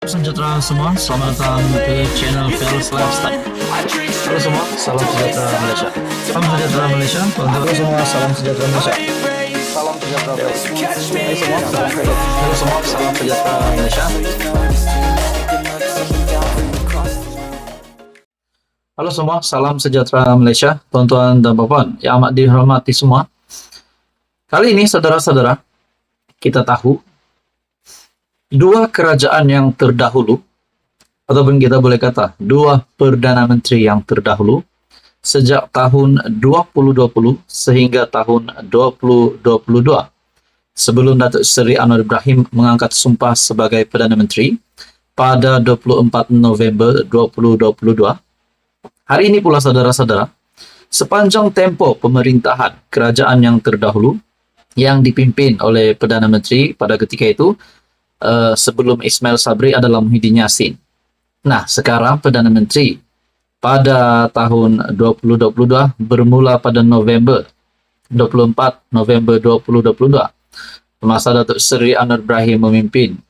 Sejahtera semua, selamat datang ke channel Fels Lifestyle. Halo semua, salam sejahtera Malaysia. Salam sejahtera Malaysia. Halo semua, salam sejahtera Malaysia. Salam sejahtera Malaysia. Halo semua, salam sejahtera Malaysia. Halo semua, salam sejahtera Malaysia, tuan-tuan dan puan yang amat dihormati semua. Kali ini saudara-saudara, kita tahu dua kerajaan yang terdahulu, ataupun kita boleh kata dua Perdana Menteri yang terdahulu sejak tahun 2020 sehingga tahun 2022 sebelum Datuk Seri Anwar Ibrahim mengangkat sumpah sebagai Perdana Menteri pada 24 November 2022. Hari ini pula saudara-saudara, sepanjang tempoh pemerintahan kerajaan yang terdahulu yang dipimpin oleh Perdana Menteri pada ketika itu sebelum Ismail Sabri adalah Muhyiddin Yassin. Nah, sekarang Perdana Menteri pada tahun 2022 bermula pada November 24 November 2022 masa Datuk Seri Anwar Ibrahim memimpin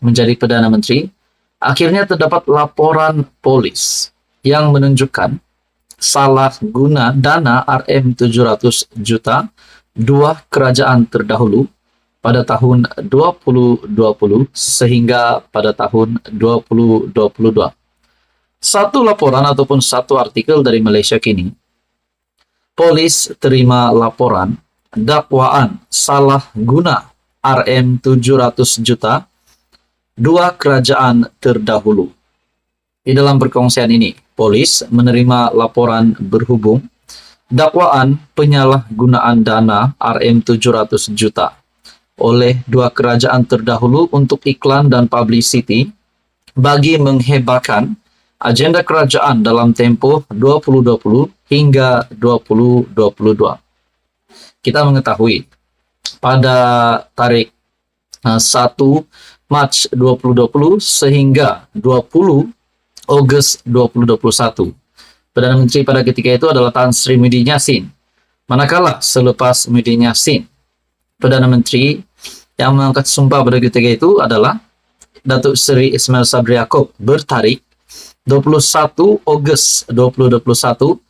menjadi Perdana Menteri, akhirnya terdapat laporan polis yang menunjukkan salah guna dana RM700 juta dua kerajaan terdahulu pada tahun 2020 sehingga pada tahun 2022. Satu laporan ataupun satu artikel dari Malaysia Kini, polis terima laporan dakwaan salah guna RM700 juta dua kerajaan terdahulu. Di dalam perkongsian ini, polis menerima laporan berhubung dakwaan penyalahgunaan dana RM700 juta oleh dua kerajaan terdahulu untuk iklan dan publicity bagi menghebahkan agenda kerajaan dalam tempoh 2020 hingga 2022. Kita mengetahui pada tarikh 1 Mac 2020 sehingga 20 Ogos 2021. Perdana Menteri pada ketika itu adalah Tan Sri Muhyiddin Yassin. Manakala selepas Muhyiddin Yassin, Perdana Menteri yang mengangkat sumpah pada ketika itu adalah Datuk Seri Ismail Sabri Yaakob bertarikh 21 Ogos 2021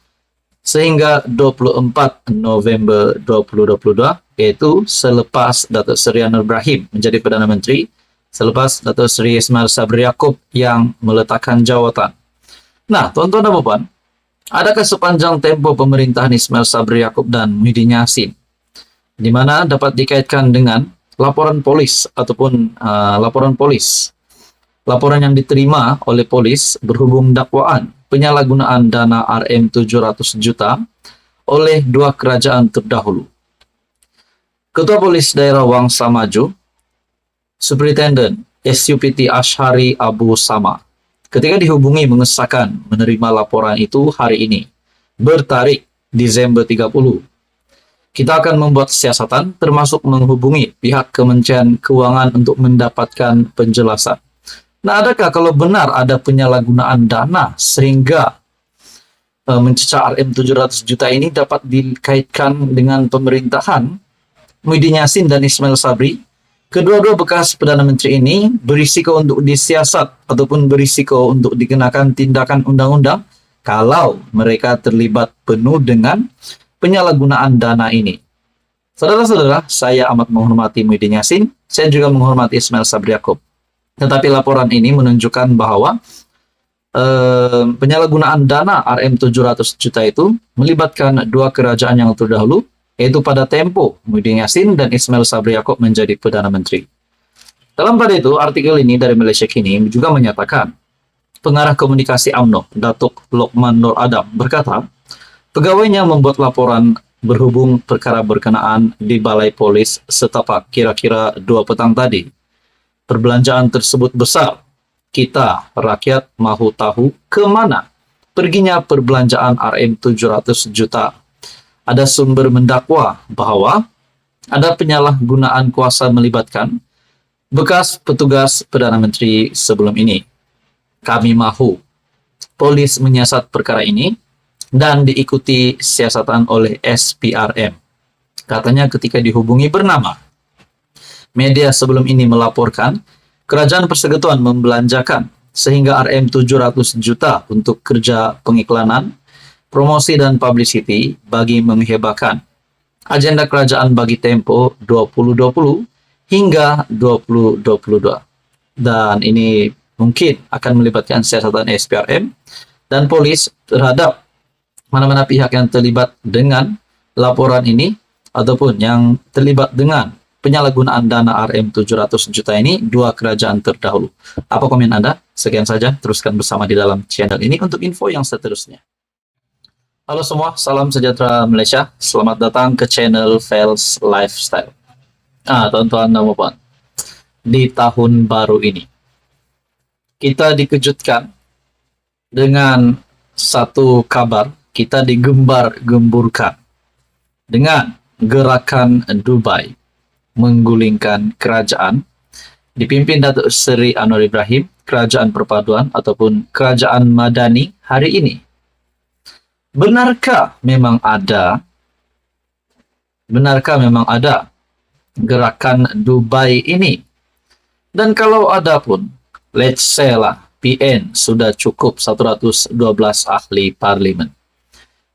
sehingga 24 November 2022, yaitu selepas Datuk Seri Anwar Ibrahim menjadi Perdana Menteri, selepas Datuk Seri Ismail Sabri Yaakob yang meletakkan jawatan. Nah, tuan-tuan dan puan, adakah sepanjang tempoh pemerintahan Ismail Sabri Yaakob dan Muhyiddin Yassin di mana dapat dikaitkan dengan laporan polis ataupun laporan yang diterima oleh polis berhubung dakwaan penyalahgunaan dana RM700 juta oleh dua kerajaan terdahulu. Ketua Polis Daerah Wangsa Maju, Superintendent SUPT Ashari Abu Sama, ketika dihubungi mengesahkan menerima laporan itu hari ini, bertarikh Desember 30. Kita akan membuat siasatan termasuk menghubungi pihak Kementerian Keuangan untuk mendapatkan penjelasan. Nah, adakah kalau benar ada penyalahgunaan dana sehingga mencecah RM700 juta ini dapat dikaitkan dengan pemerintahan Muhyiddin Yassin dan Ismail Sabri? Kedua-dua bekas Perdana Menteri ini berisiko untuk disiasat ataupun berisiko untuk dikenakan tindakan undang-undang kalau mereka terlibat penuh dengan penyalahgunaan dana ini. Saudara-saudara, saya amat menghormati Muhyiddin Yassin, saya juga menghormati Ismail Sabri Yaakob. Tetapi laporan ini menunjukkan bahwa penyalahgunaan dana RM700 juta itu melibatkan dua kerajaan yang terdahulu, yaitu pada tempo Muhyiddin Yassin dan Ismail Sabri Yaakob menjadi Perdana Menteri. Dalam pada itu, artikel ini dari Malaysia Kini juga menyatakan, pengarah komunikasi UMNO, Datuk Lokman Nur Adam, berkata, pegawainya membuat laporan berhubung perkara berkenaan di Balai Polis setapak kira-kira 2 petang tadi. Perbelanjaan tersebut besar. Kita, rakyat, mahu tahu kemana perginya perbelanjaan RM700 juta. Ada sumber mendakwa bahwa ada penyalahgunaan kuasa melibatkan bekas petugas Perdana Menteri sebelum ini. Kami mahu polis menyiasat perkara ini dan diikuti siasatan oleh SPRM. Katanya ketika dihubungi bernama. Media sebelum ini melaporkan Kerajaan Persekutuan membelanjakan sehingga Rm 700 juta untuk kerja pengiklanan, promosi dan publicity bagi menghebahkan agenda kerajaan bagi tempo 2020 hingga 2022. Dan ini mungkin akan melibatkan siasatan SPRM dan polis terhadap mana-mana pihak yang terlibat dengan laporan ini ataupun yang terlibat dengan penyalahgunaan dana Rm 700 juta ini dua kerajaan terdahulu. Apa komen Anda? Sekian saja, teruskan bersama di dalam channel ini untuk info yang seterusnya. Halo semua, salam sejahtera Malaysia. Selamat datang ke channel Fels Lifestyle. Tuan-tuan dan puan, di tahun baru ini kita dikejutkan dengan satu kabar. Kita digembar-gemburkan dengan gerakan Dubai menggulingkan kerajaan dipimpin Datuk Seri Anwar Ibrahim, kerajaan perpaduan ataupun kerajaan madani hari ini. Benarkah memang ada gerakan Dubai ini? Dan kalau ada pun, let's say lah, PN sudah cukup 112 ahli parlimen.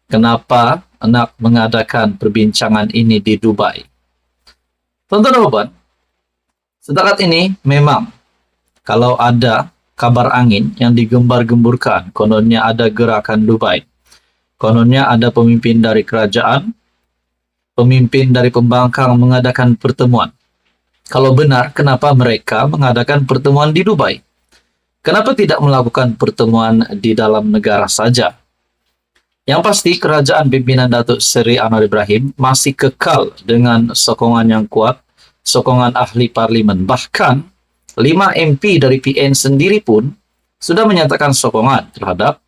Kenapa nak mengadakan perbincangan ini di Dubai? Tuan-tuan, setakat ini memang kalau ada kabar angin yang digembar-gemburkan, kononnya ada gerakan Dubai, kononnya ada pemimpin dari kerajaan, pemimpin dari pembangkang mengadakan pertemuan. Kalau benar, kenapa mereka mengadakan pertemuan di Dubai? Kenapa tidak melakukan pertemuan di dalam negara saja? Yang pasti, kerajaan pimpinan Datuk Seri Anwar Ibrahim masih kekal dengan sokongan yang kuat, sokongan ahli parlimen. Bahkan, 5 MP dari PN sendiri pun sudah menyatakan sokongan terhadap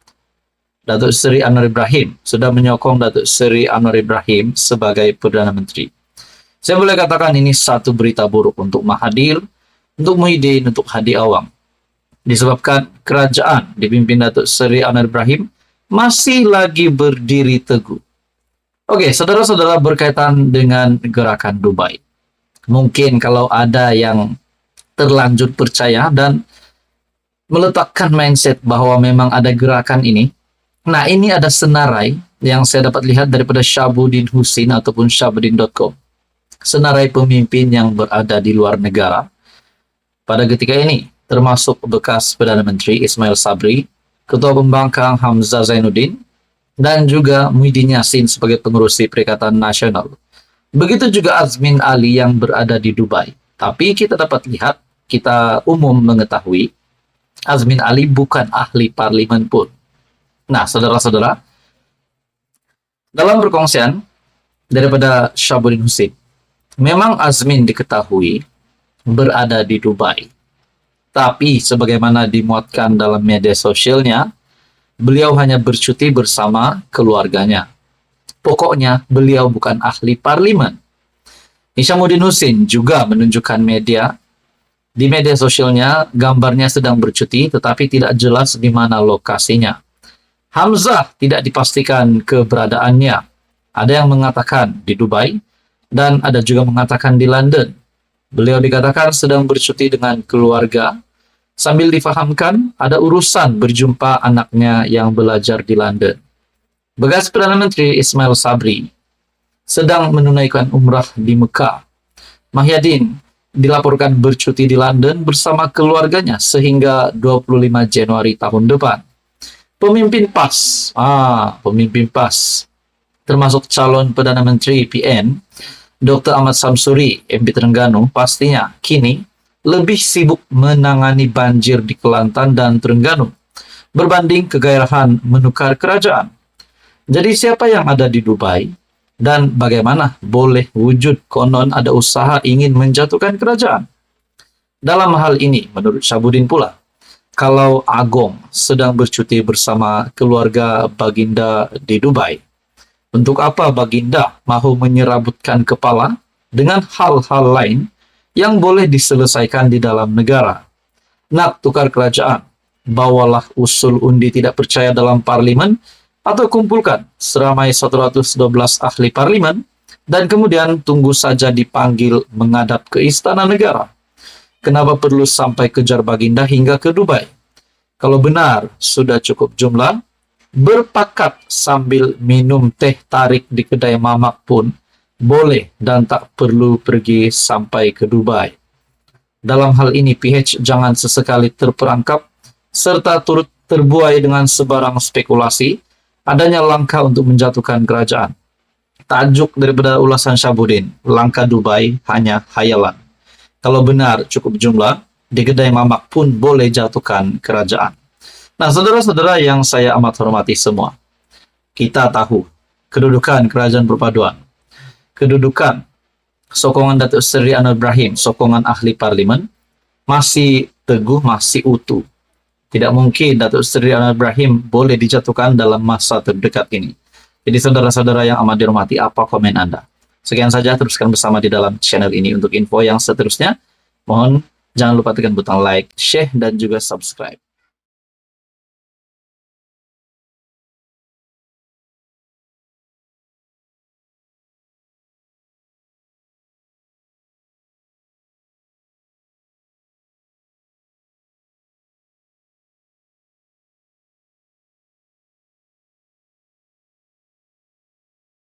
Datuk Seri Anwar Ibrahim, sudah menyokong Datuk Seri Anwar Ibrahim sebagai Perdana Menteri. Saya boleh katakan ini satu berita buruk untuk Mahathir, untuk Muhyiddin, untuk Hadi Awang. Disebabkan kerajaan dipimpin Datuk Seri Anwar Ibrahim masih lagi berdiri teguh. Oke, saudara-saudara, berkaitan dengan gerakan Dubai. Mungkin kalau ada yang terlanjur percaya dan meletakkan mindset bahwa memang ada gerakan ini. Nah, ini ada senarai yang saya dapat lihat daripada Syahabuddin Husin ataupun syahabuddin.com. Senarai pemimpin yang berada di luar negara pada ketika ini, termasuk bekas Perdana Menteri Ismail Sabri, Ketua Pembangkang Hamzah Zainuddin, dan juga Muhyiddin Yassin sebagai pengurusi Perikatan Nasional. Begitu juga Azmin Ali yang berada di Dubai. Tapi kita dapat lihat, kita umum mengetahui, Azmin Ali bukan ahli parlimen pun. Nah, saudara-saudara, dalam perkongsian daripada Syahabuddin Husin, memang Azmin diketahui berada di Dubai. Tapi sebagaimana dimuatkan dalam media sosialnya, beliau hanya bercuti bersama keluarganya. Pokoknya beliau bukan ahli parlimen. Syahabuddin Husin juga menunjukkan di media sosialnya gambarnya sedang bercuti tetapi tidak jelas di mana lokasinya. Hamzah tidak dipastikan keberadaannya. Ada yang mengatakan di Dubai dan ada juga mengatakan di London. Beliau dikatakan sedang bercuti dengan keluarga, sambil difahamkan ada urusan berjumpa anaknya yang belajar di London. Bekas Perdana Menteri Ismail Sabri sedang menunaikan umrah di Mekah. Muhyiddin dilaporkan bercuti di London bersama keluarganya sehingga 25 Januari tahun depan. Pemimpin PAS, termasuk calon Perdana Menteri PN, Dr. Ahmad Samsuri, MP Terengganu, pastinya kini lebih sibuk menangani banjir di Kelantan dan Terengganu berbanding kegairahan menukar kerajaan. Jadi siapa yang ada di Dubai dan bagaimana boleh wujud konon ada usaha ingin menjatuhkan kerajaan? Dalam hal ini, menurut Syahabuddin pula, kalau Agong sedang bercuti bersama keluarga Baginda di Dubai, untuk apa Baginda mahu menyerabutkan kepala dengan hal-hal lain yang boleh diselesaikan di dalam negara? Nak tukar kerajaan, bawalah usul undi tidak percaya dalam parlimen atau kumpulkan seramai 112 ahli parlimen dan kemudian tunggu saja dipanggil menghadap ke istana negara. Kenapa perlu sampai kejar baginda hingga ke Dubai? Kalau benar sudah cukup jumlah, berpakat sambil minum teh tarik di kedai mamak pun boleh dan tak perlu pergi sampai ke Dubai. Dalam hal ini PH jangan sesekali terperangkap serta turut terbuai dengan sebarang spekulasi adanya langkah untuk menjatuhkan kerajaan. Tajuk daripada ulasan Syahbudin, langkah Dubai hanya hayalan. Kalau benar cukup jumlah, di kedai mamak pun boleh jatuhkan kerajaan. Nah, saudara-saudara yang saya amat hormati semua, kita tahu kedudukan kerajaan perpaduan, kedudukan sokongan Datuk Seri Anwar Ibrahim, sokongan ahli parlimen, masih teguh, masih utuh. Tidak mungkin Datuk Seri Anwar Ibrahim boleh dijatuhkan dalam masa terdekat ini. Jadi saudara-saudara yang amat dihormati, apa komen Anda? Sekian saja, teruskan bersama di dalam channel ini. Untuk info yang seterusnya, mohon jangan lupa tekan butang like, share, dan juga subscribe.